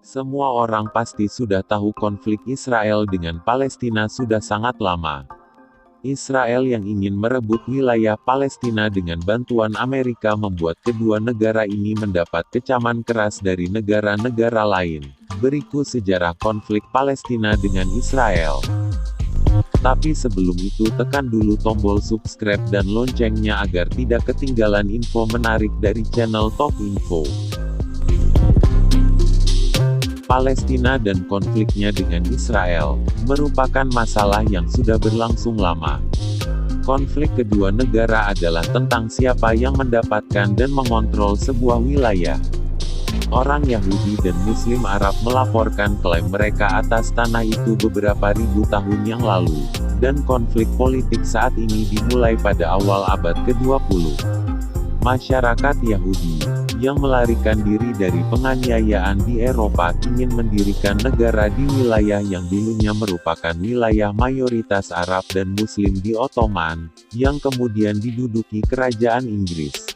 Semua orang pasti sudah tahu konflik Israel dengan Palestina sudah sangat lama. Israel yang ingin merebut wilayah Palestina dengan bantuan Amerika membuat kedua negara ini mendapat kecaman keras dari negara-negara lain. Berikut sejarah konflik Palestina dengan Israel. Tapi sebelum itu tekan dulu tombol subscribe dan loncengnya agar tidak ketinggalan info menarik dari channel Top Info. Palestina dan konfliknya dengan Israel, merupakan masalah yang sudah berlangsung lama. Konflik kedua negara adalah tentang siapa yang mendapatkan dan mengontrol sebuah wilayah. Orang Yahudi dan Muslim Arab melaporkan klaim mereka atas tanah itu beberapa ribu tahun yang lalu, dan konflik politik saat ini dimulai pada awal abad ke-20. Masyarakat Yahudi yang melarikan diri dari penganiayaan di Eropa ingin mendirikan negara di wilayah yang dulunya merupakan wilayah mayoritas Arab dan Muslim di Ottoman, yang kemudian diduduki kerajaan Inggris.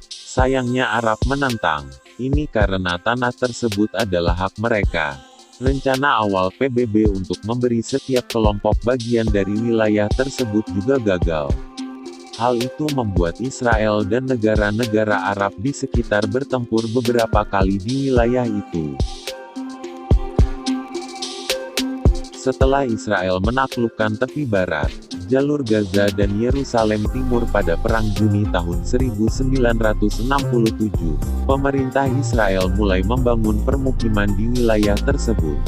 Sayangnya Arab menentang ini karena tanah tersebut adalah hak mereka. Rencana awal PBB untuk memberi setiap kelompok bagian dari wilayah tersebut juga gagal. Hal itu membuat Israel dan negara-negara Arab di sekitar bertempur beberapa kali di wilayah itu. Setelah Israel menaklukkan tepi barat, jalur Gaza dan Yerusalem Timur pada Perang Juni tahun 1967, pemerintah Israel mulai membangun permukiman di wilayah tersebut.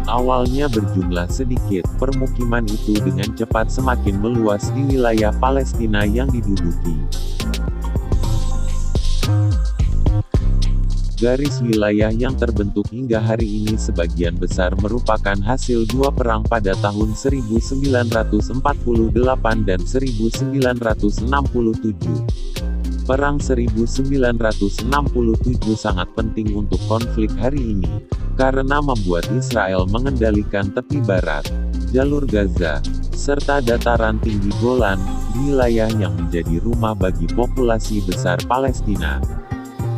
Awalnya berjumlah sedikit, permukiman itu dengan cepat semakin meluas di wilayah Palestina yang diduduki. Garis wilayah yang terbentuk hingga hari ini sebagian besar merupakan hasil dua perang pada tahun 1948 dan 1967. Perang 1967 sangat penting untuk konflik hari ini, karena membuat Israel mengendalikan tepi barat, jalur Gaza, serta dataran tinggi Golan, wilayah yang menjadi rumah bagi populasi besar Palestina.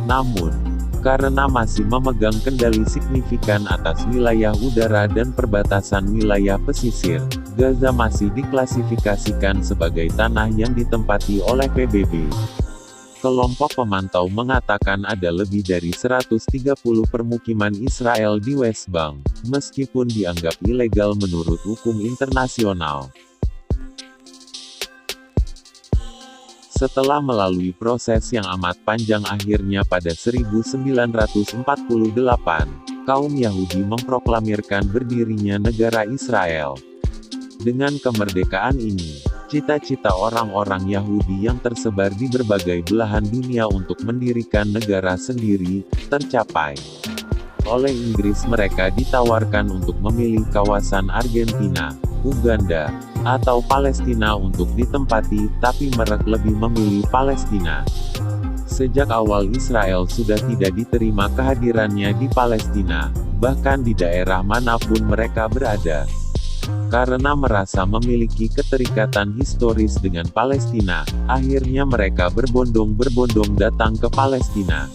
Namun, karena masih memegang kendali signifikan atas wilayah udara dan perbatasan wilayah pesisir, Gaza masih diklasifikasikan sebagai tanah yang ditempati oleh PBB. Kelompok pemantau mengatakan ada lebih dari 130 permukiman Israel di West Bank, meskipun dianggap ilegal menurut hukum internasional. Setelah melalui proses yang amat panjang akhirnya pada 1948, kaum Yahudi memproklamirkan berdirinya negara Israel. Dengan kemerdekaan ini, cita-cita orang-orang Yahudi yang tersebar di berbagai belahan dunia untuk mendirikan negara sendiri, tercapai. Oleh Inggris mereka ditawarkan untuk memilih kawasan Argentina, Uganda, atau Palestina untuk ditempati, tapi mereka lebih memilih Palestina. Sejak awal Israel sudah tidak diterima kehadirannya di Palestina, bahkan di daerah manapun mereka berada. Karena merasa memiliki keterikatan historis dengan Palestina, akhirnya mereka berbondong-bondong datang ke Palestina.